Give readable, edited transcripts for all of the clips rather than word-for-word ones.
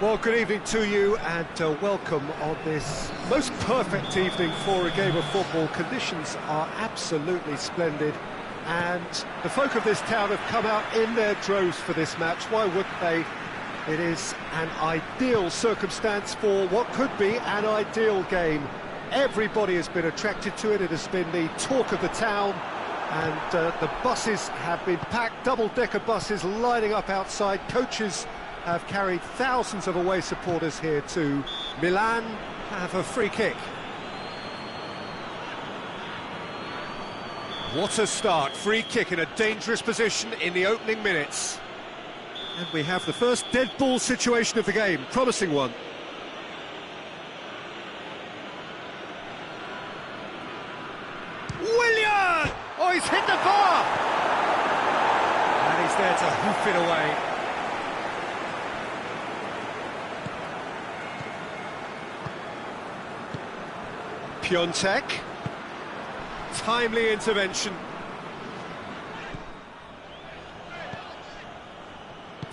Well, good evening to you and welcome on this most perfect evening for a game of football. Conditions are absolutely splendid and the folk of this town have come out in their droves for this match. Why wouldn't they? It is an ideal circumstance for what could be an ideal game. Everybody has been attracted to it. It has been the talk of the town, and the buses have been packed, double-decker buses lining up outside. Coaches have carried thousands of away supporters here to Milan. Have a free kick. What a start. Free kick in a dangerous position in the opening minutes. And we have the first dead ball situation of the game. Promising one. Willian! Oh, he's hit the bar! And he's there to hoof it away. Piontek. Timely intervention.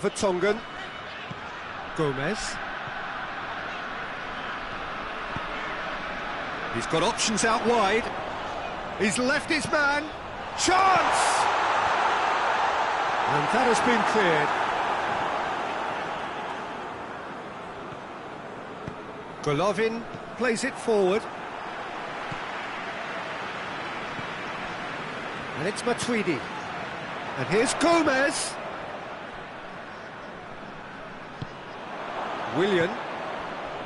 Vertonghen. Gomez. He's got options out wide. He's left his man. Chance! And that has been cleared. Golovin plays it forward. And it's Matuidi. And here's Gomez. Willian.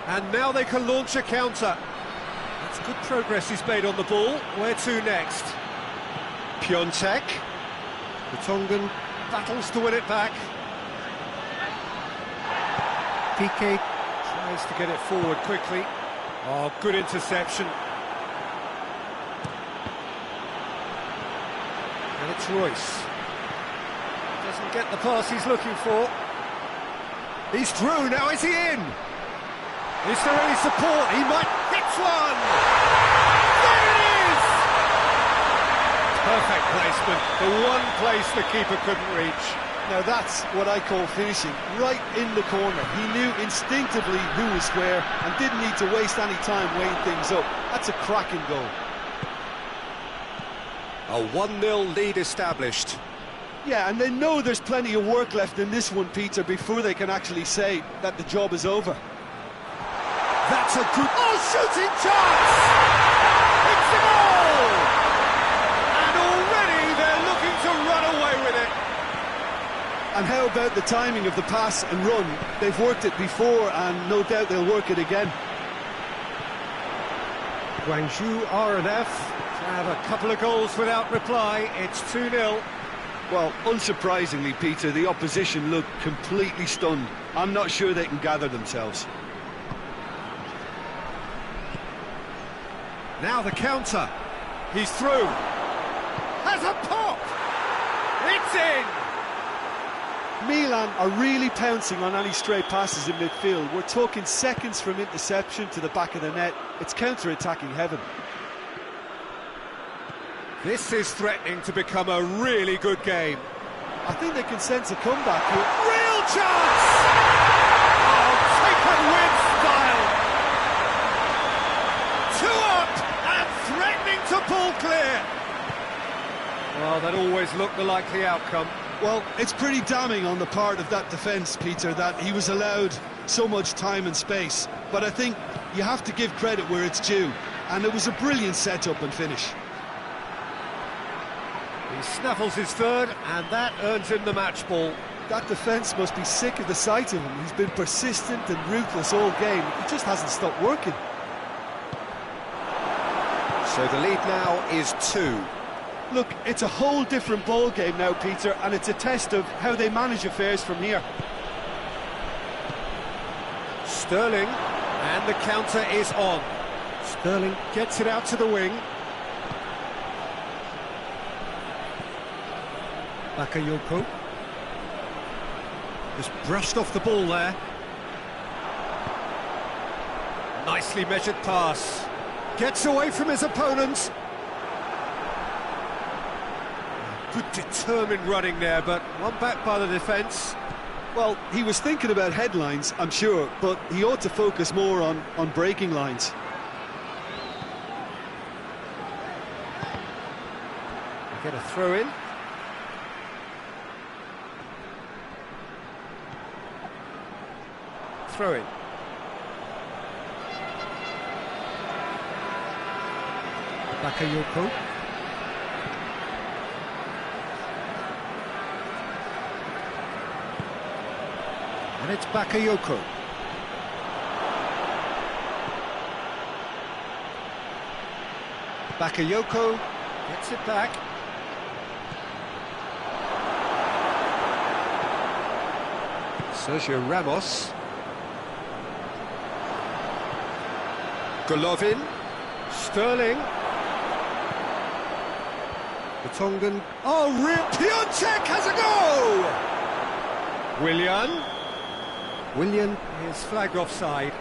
And now they can launch a counter. That's good progress he's made on the ball. Where to next? Piontek. Vertonghen battles to win it back. Piqué tries to get it forward quickly. Oh, good interception. And it's Royce. Doesn't get the pass he's looking for. He's through, now is he in? Is there any support? He might hit one! There it is! Perfect placement, the one place the keeper couldn't reach. Now that's what I call finishing, right in the corner. He knew instinctively who was where and didn't need to waste any time weighing things up. That's a cracking goal. A 1-0 lead established. Yeah, and they know there's plenty of work left in this one, Peter, before they can actually say that the job is over. That's a good... Oh, shooting chance! It's a goal! And already they're looking to run away with it. And how about the timing of the pass and run? They've worked it before and no doubt they'll work it again. Guangzhou R&F to have a couple of goals without reply. It's 2-0. Well, unsurprisingly, Peter, the opposition look completely stunned. I'm not sure they can gather themselves. Now the counter. He's through. Has a pop! It's in! Milan are really pouncing on any stray passes in midfield. We're talking seconds from interception to the back of the net. It's counter-attacking heaven. This is threatening to become a really good game. I think they can sense a comeback here. Real chance! Oh, taken with style! 2 up and threatening to pull clear. Well, that always looked the likely outcome. Well, it's pretty damning on the part of that defence, Peter, that he was allowed so much time and space. But I think you have to give credit where it's due. And it was a brilliant setup and finish. He snaffles his third, and that earns him the match ball. That defence must be sick of the sight of him. He's been persistent and ruthless all game. He just hasn't stopped working. So the lead now is 2. Look, it's a whole different ball game now, Peter, and it's a test of how they manage affairs from here. Sterling, and the counter is on. Sterling gets it out to the wing. Bakayoko. Just brushed off the ball there. Nicely measured pass. Gets away from his opponent. Good determined running there, but one back by the defence. Well, he was thinking about headlines, I'm sure, but he ought to focus more on breaking lines. Get a throw in. Throw in. Bakayoko. And it's Bakayoko. Bakayoko gets it back. Sergio Ramos. Golovin. Sterling. The Tongan. Oh, real. Piontek has a go! Willian is flagged offside.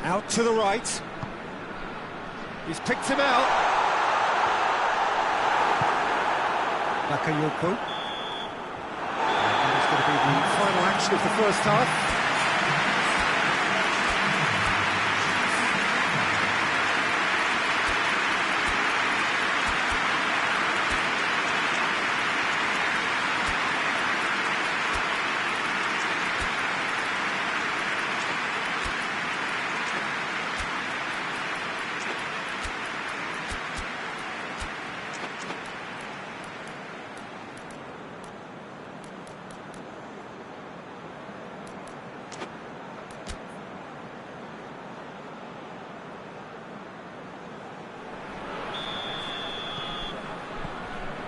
Out to the right. He's picked him out. Bakayoko. And it's going to be the final action of the first half.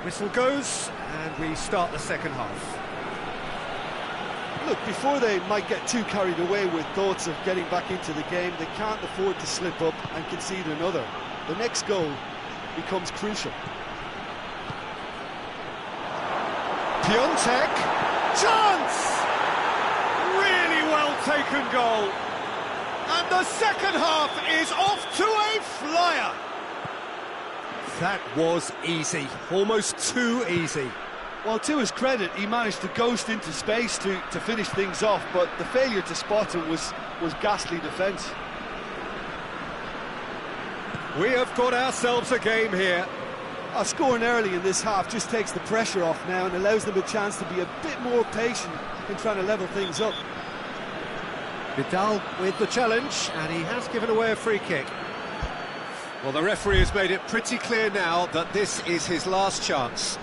Whistle goes, and we start the second half. Look, before they might get too carried away with thoughts of getting back into the game, they can't afford to slip up and concede another. The next goal becomes crucial. Piontek, chance! Really well taken goal. And the second half is off to a flyer. That was easy, almost too easy. Well, to his credit, he managed to ghost into space to finish things off, but the failure to spot it was ghastly defence. We have got ourselves a game here. Scoring early in this half just takes the pressure off now and allows them a chance to be a bit more patient in trying to level things up. Vidal with the challenge, and he has given away a free kick. Well, the referee has made it pretty clear now that this is his last chance.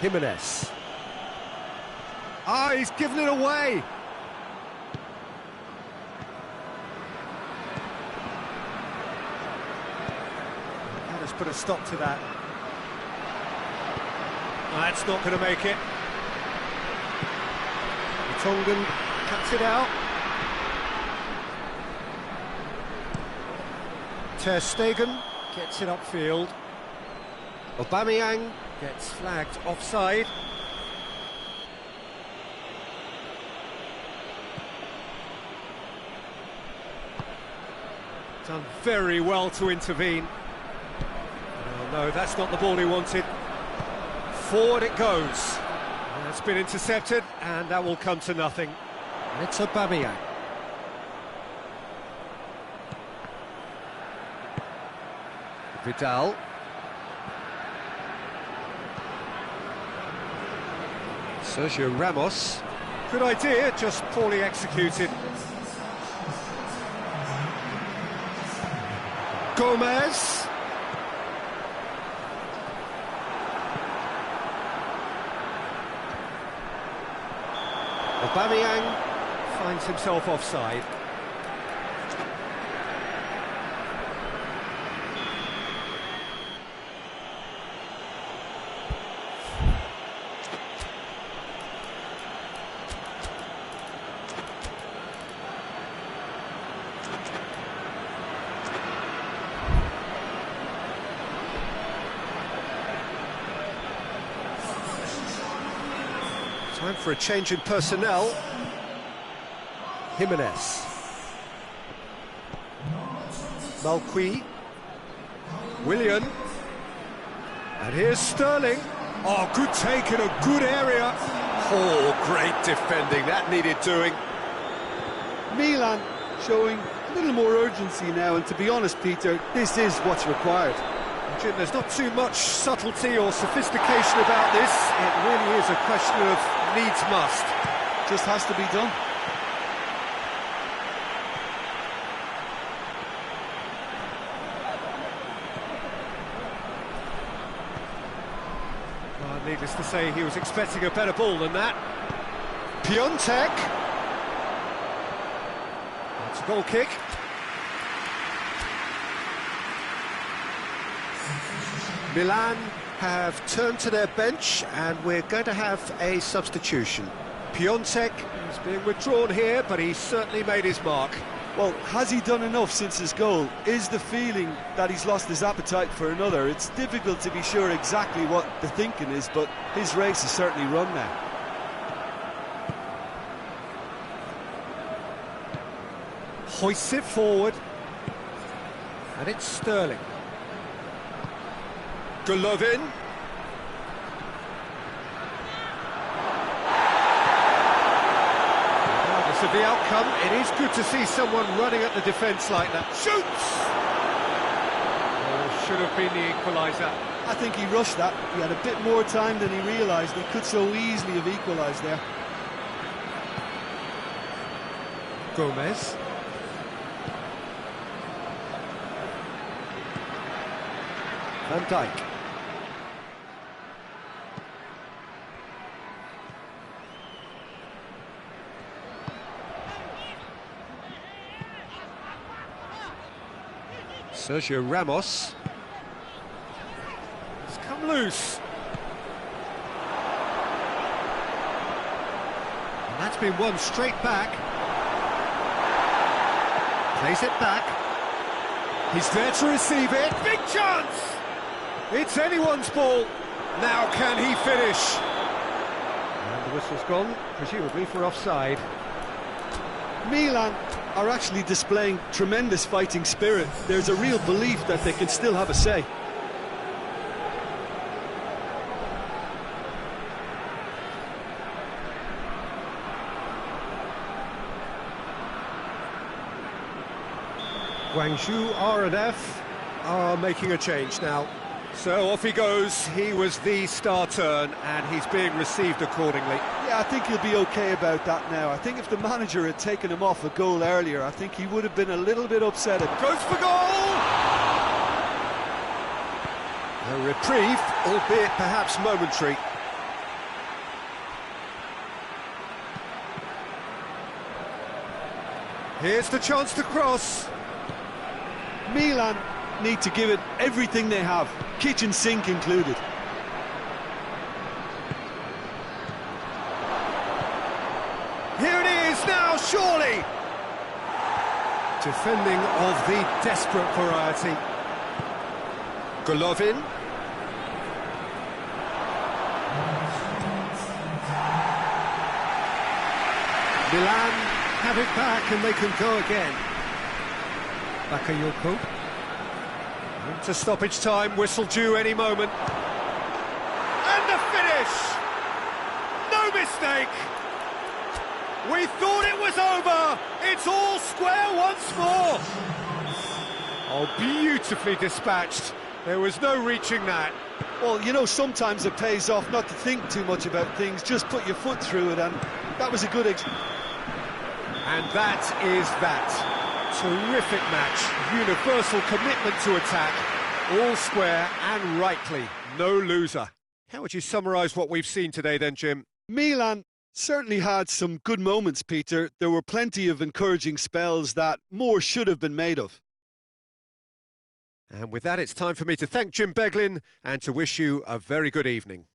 Jimenez. He's given it away. Let's put a stop to that. That's not going to make it. The Tongan cuts it out. Ter Stegen gets it upfield. Aubameyang gets flagged offside. Done very well to intervene. Oh, no, that's not the ball he wanted. Forward it goes. And it's been intercepted, and that will come to nothing. And it's Aubameyang. Vidal. Sergio Ramos. Good idea, just poorly executed. Gomez. Aubameyang finds himself offside. Time for a change in personnel. Jimenez. Malqui. Willian. And here's Sterling. Oh, good take in a good area. Oh, great defending. That needed doing. Milan showing a little more urgency now, and to be honest, Peter, this is what's required. Jim, there's not too much subtlety or sophistication about this. It really is a question of needs must. Just has to be done. Well, needless to say, he was expecting a better ball than that. Piontek. It's a goal kick. Milan have turned to their bench, and we're going to have a substitution. Piontek is being withdrawn here, but he's certainly made his mark. Well, has he done enough since his goal? Is the feeling that he's lost his appetite for another? It's difficult to be sure exactly what the thinking is, but his race is certainly run now. Hoists it forward, and it's Sterling. Golovin. Regardless of the outcome, it is good to see someone running at the defence like that. Shoots! Oh, should have been the equaliser. I think he rushed that. He had a bit more time than he realised. He could so easily have equalised there. Gomez. Van Dijk. Sergio Ramos. It's come loose. And that's been won straight back. Plays it back. He's there to receive it. Big chance! It's anyone's ball. Now can he finish? And the whistle's gone, presumably for offside. Milan are actually displaying tremendous fighting spirit. There's a real belief that they can still have a say. Guangzhou R&F are making a change now. So off he goes. He was the star turn, and he's being received accordingly. Yeah, I think he'll be okay about that now. I think if the manager had taken him off a goal earlier, I think he would have been a little bit upset. Goes for goal! A reprieve, albeit perhaps momentary. Here's the chance to cross. Milan need to give it everything they have, kitchen sink included. Here it is now, surely! Defending of the desperate variety. Golovin. Milan have it back and they can go again. Bakayoko. Into stoppage time, whistle due any moment. And the finish! No mistake! We thought it was over! It's all square once more! Oh, beautifully dispatched. There was no reaching that. Well, you know, sometimes it pays off not to think too much about things, just put your foot through it, and that was a good And that is that. Terrific match, universal commitment to attack, all square and rightly, no loser. How would you summarise what we've seen today then, Jim? Milan certainly had some good moments, Peter. There were plenty of encouraging spells that more should have been made of. And with that, it's time for me to thank Jim Beglin and to wish you a very good evening.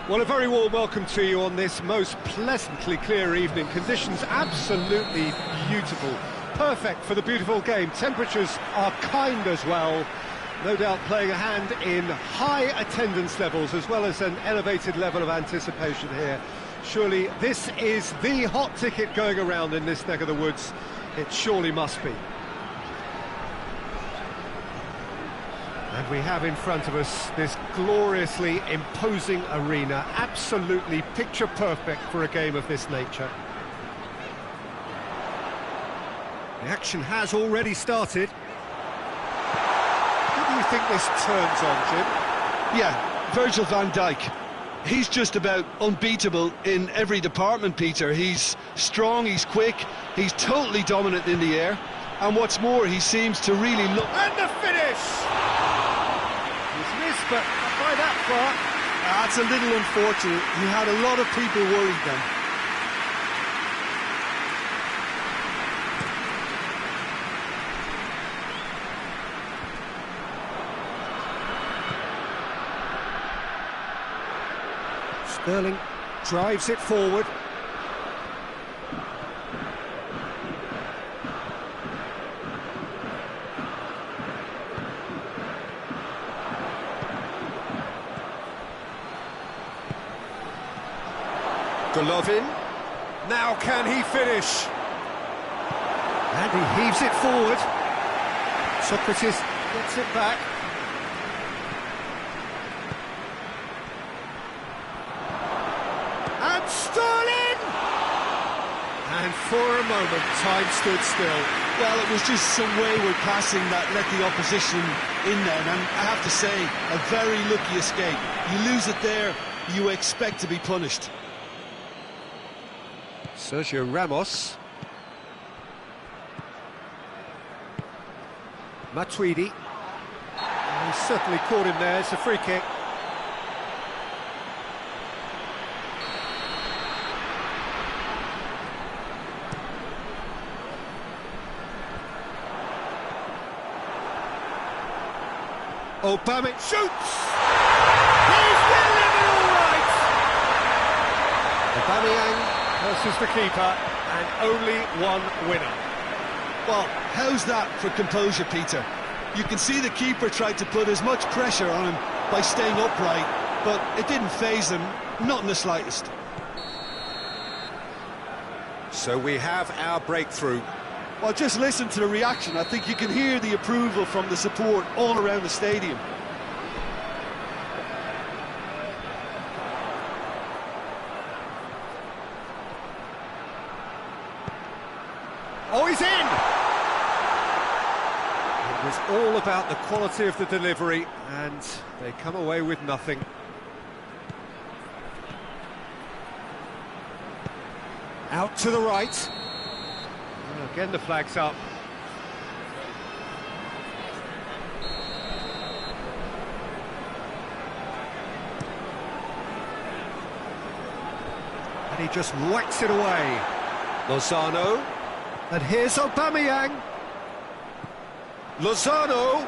Well, a very warm welcome to you on this most pleasantly clear evening. Conditions absolutely beautiful. Perfect for the beautiful game. Temperatures are kind as well. No doubt playing a hand in high attendance levels as well as an elevated level of anticipation here. Surely this is the hot ticket going around in this neck of the woods. It surely must be. And we have in front of us this gloriously imposing arena, absolutely picture perfect for a game of this nature. The action has already started. Who do you think this turns on, Jim? Yeah, Virgil van Dijk. He's just about unbeatable in every department, Peter. He's strong, he's quick, he's totally dominant in the air. And what's more, he seems to really look... And the finish! He's missed, but not by that far. That's a little unfortunate. He had a lot of people worried then. Sterling drives it forward. Golovin, now can he finish? And he heaves it forward. Socrates gets it back. And Sterling! And for a moment, time stood still. Well, it was just some wayward passing that let the opposition in then, and I have to say, a very lucky escape. You lose it there, you expect to be punished. Sergio Ramos. Matuidi. He certainly caught him there, it's a free kick. Aubameyang shoots! He's winning it all right! Aubameyang versus the keeper, and only one winner. Well, how's that for composure, Peter? You can see the keeper tried to put as much pressure on him by staying upright, but it didn't faze him, not in the slightest. So we have our breakthrough. Well, just listen to the reaction. I think you can hear the approval from the support all around the stadium. Oh, he's in! It was all about the quality of the delivery, and they come away with nothing. Out to the right. Oh, again, the flag's up. And he just whacks it away. Lozano. And here's Aubameyang. Lozano.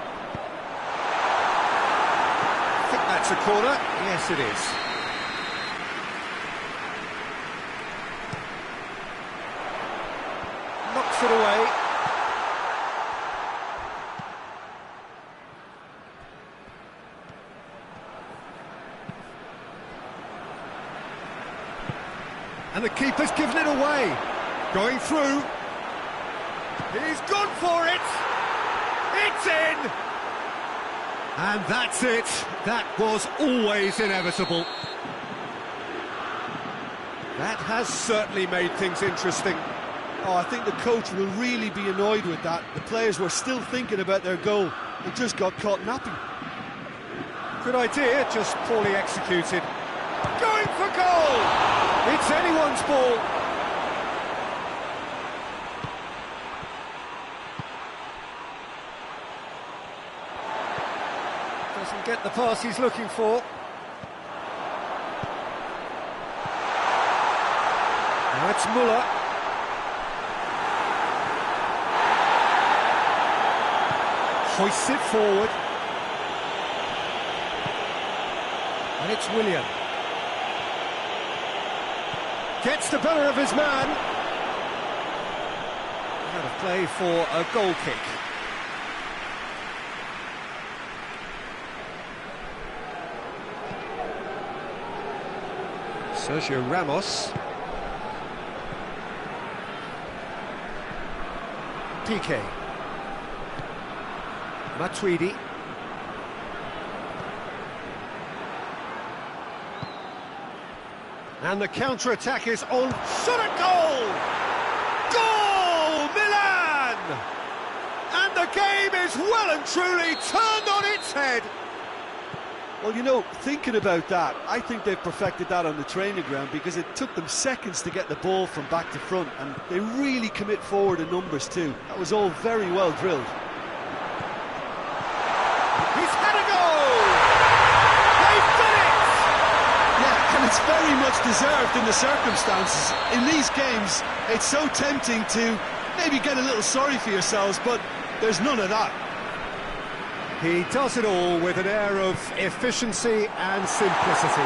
I think that's a corner. Yes, it is. Knocks it away. And the keeper's given it away. Going through. He's gone for it! It's in! And that's it. That was always inevitable. That has certainly made things interesting. Oh, I think the coach will really be annoyed with that. The players were still thinking about their goal. They just got caught napping. Good idea, just poorly executed. Going for goal! It's anyone's ball. Doesn't get the pass he's looking for. Now it's Muller. Hoists it forward. And it's Willian. Gets the better of his man. Out of play for a goal kick. Sergio Ramos. PK. Matuidi. And the counter-attack is on. Shot at goal! Goal! Milan! And the game is well and truly turned on its head. Well, you know, thinking about that, I think they've perfected that on the training ground because it took them seconds to get the ball from back to front, and they really commit forward in numbers too. That was all very well drilled. He's had a goal! They've done it! Yeah, and it's very much deserved in the circumstances. In these games, it's so tempting to maybe get a little sorry for yourselves, but there's none of that. He does it all with an air of efficiency and simplicity.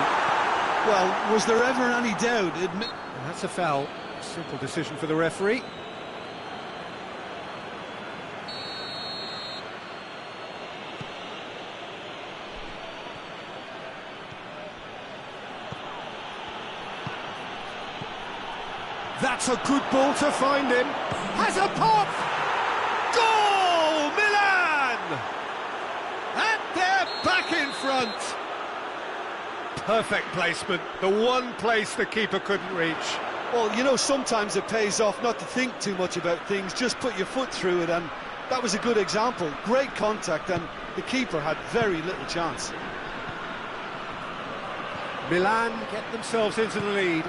Well, was there ever any doubt? That's a foul. Simple decision for the referee. That's a good ball to find him. Has a pop! Goal! Milan! And they're back in front. Perfect placement, the one place the keeper couldn't reach. Well, you know, sometimes it pays off not to think too much about things, just put your foot through it, and that was a good example. Great contact, and the keeper had very little chance. Milan get themselves into the lead.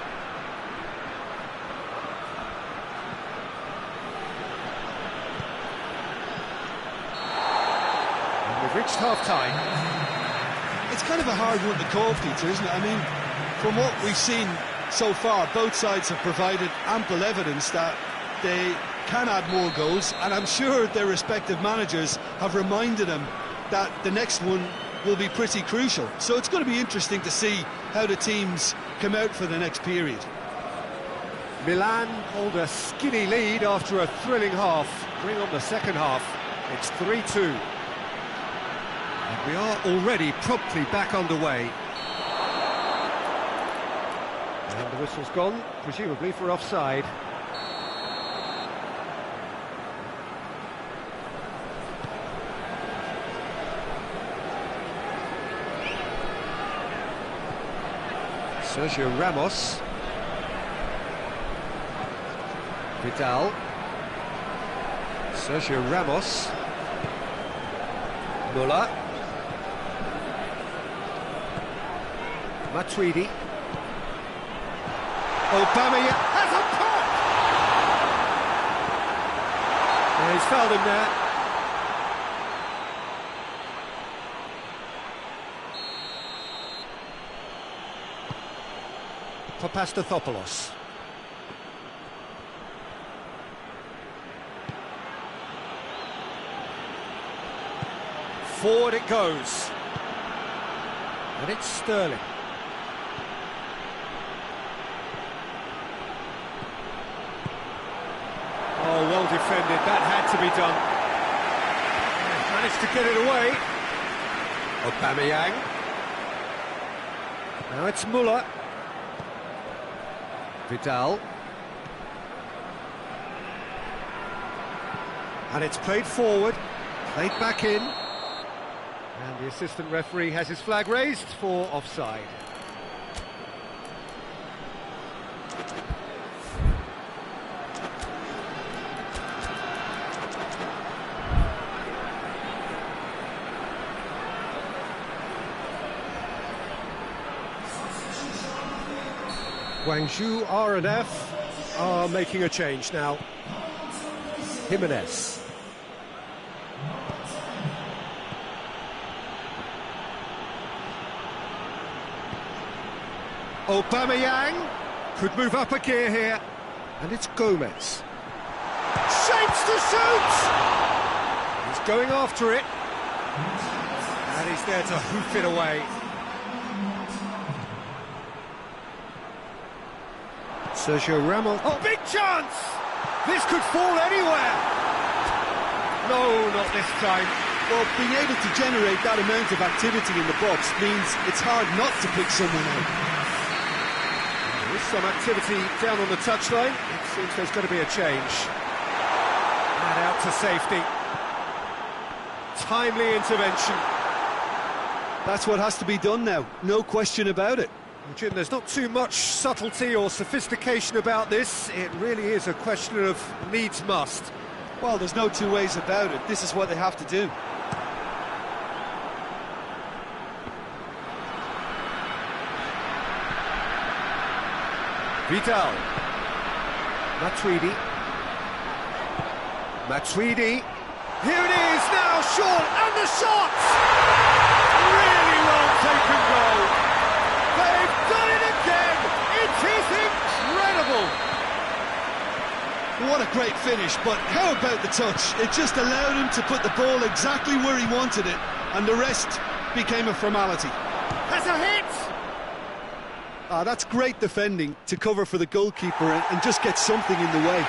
We've reached half-time. It's kind of a hard one to call, Peter, isn't it? I mean, from what we've seen so far, both sides have provided ample evidence that they can add more goals, and I'm sure their respective managers have reminded them that the next one will be pretty crucial. So it's going to be interesting to see how the teams come out for the next period. Milan hold a skinny lead after a thrilling half. Bring on the second half. It's 3-2. And we are already promptly back underway. And the whistle's gone, presumably for offside. Sergio Ramos. Vidal. Sergio Ramos. Muller. Matuidi. Aubameyang has a pop! And he's fouled him there. Papastathopoulos. Forward it goes. And it's Sterling. Oh, well defended. That had to be done. Managed to get it away. Aubameyang. Now it's Muller. Vidal. And it's played forward, played back in. And the assistant referee has his flag raised for offside. Guangzhou R&F are making a change now. Jimenez. Aubameyang could move up a gear here, and it's Gomez. Shapes to shoot! He's going after it, and he's there to hoof it away. Sergio Ramos. Oh, big chance! This could fall anywhere. No, not this time. Well, being able to generate that amount of activity in the box means it's hard not to pick someone out. There's some activity down on the touchline. It seems there's going to be a change. And out to safety. Timely intervention. That's what has to be done now, no question about it. Jim, there's not too much subtlety or sophistication about this. It really is a question of needs must. Well, there's no two ways about it. This is what they have to do. Vidal. Matuidi. Here it is now, Sean, and the shot! Really well taken goal. They've done it again. It is incredible. What a great finish, but how about the touch? It just allowed him to put the ball exactly where he wanted it, and the rest became a formality. Has a hit! That's great defending to cover for the goalkeeper and just get something in the way.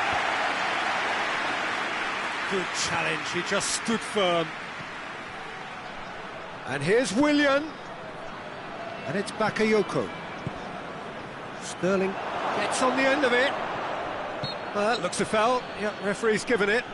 Good challenge, he just stood firm. And here's Willian. And it's Bakayoko. Sterling gets on the end of it. That looks a foul. Yep, referee's given it.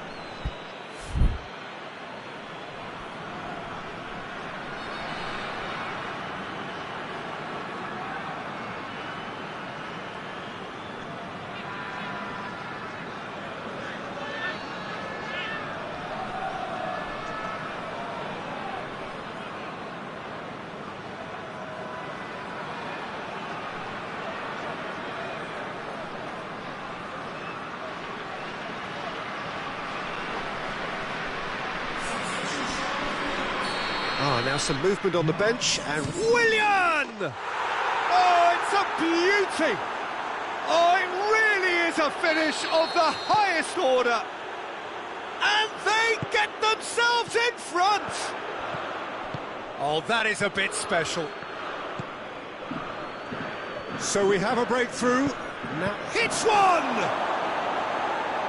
Now some movement on the bench, and Willian! Oh, it's a beauty! Oh, it really is a finish of the highest order! And they get themselves in front! Oh, that is a bit special. So we have a breakthrough. Now hits one!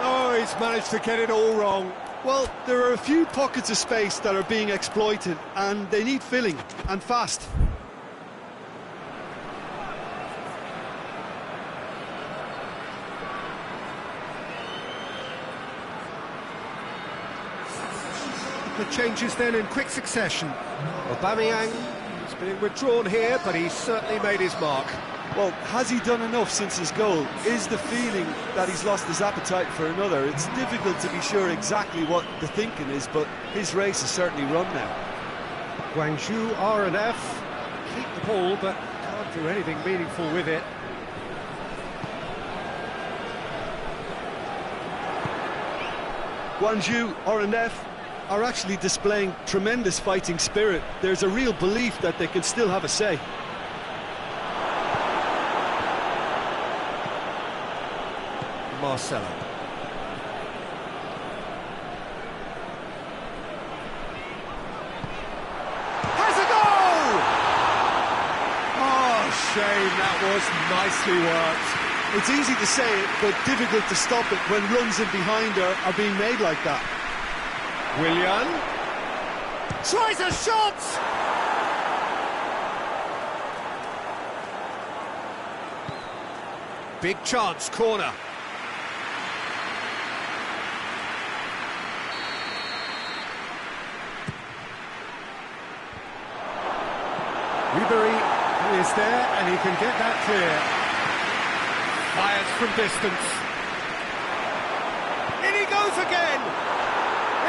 Oh, he's managed to get it all wrong. Well, there are a few pockets of space that are being exploited, and they need filling, and fast. The changes then in quick succession. Aubameyang is being withdrawn here, but he's certainly made his mark. Well, has he done enough since his goal? Is the feeling that he's lost his appetite for another? It's difficult to be sure exactly what the thinking is, but his race is certainly run now. Guangzhou R&F keep the ball, but can't do anything meaningful with it. Guangzhou R&F are actually displaying tremendous fighting spirit. There's a real belief that they can still have a say. Marcelo. Has a goal! Oh, shame, that was nicely worked. It's easy to say it, but difficult to stop it when runs in behind are being made like that. Willian tries a shot! Big chance, corner. Ribery is there, and he can get that clear. Fires from distance. In he goes again!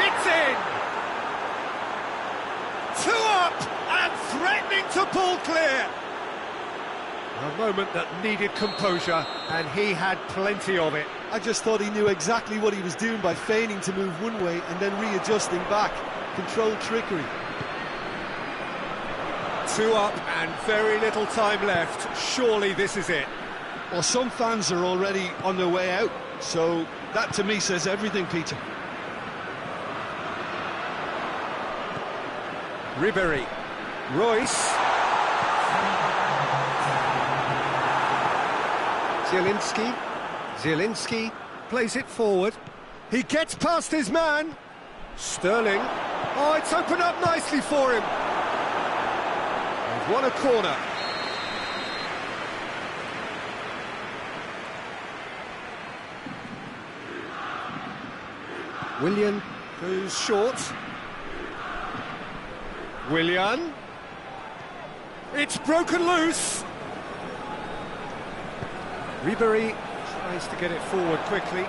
It's in! 2 up, and threatening to pull clear! A moment that needed composure, and he had plenty of it. I just thought he knew exactly what he was doing by feigning to move one way and then readjusting back. Controlled trickery. 2 up and very little time left. Surely this is it. Well, some fans are already on their way out, so that to me says everything, Peter. Ribery. Royce. Zielinski. Zielinski plays it forward. He gets past his man. Sterling. Oh, it's opened up nicely for him. They've won a corner. Willian goes short. Willian. It's broken loose. Ribery tries to get it forward quickly.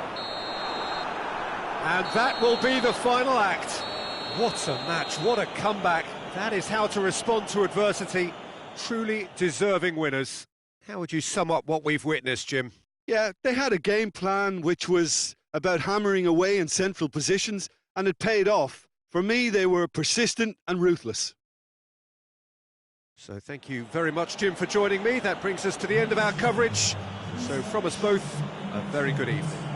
And that will be the final act. What a match, what a comeback. That is how to respond to adversity. Truly deserving winners. How would you sum up what we've witnessed, Jim? Yeah, they had a game plan which was about hammering away in central positions, and it paid off. For me, they were persistent and ruthless. So thank you very much, Jim, for joining me. That brings us to the end of our coverage. So from us both, a very good evening.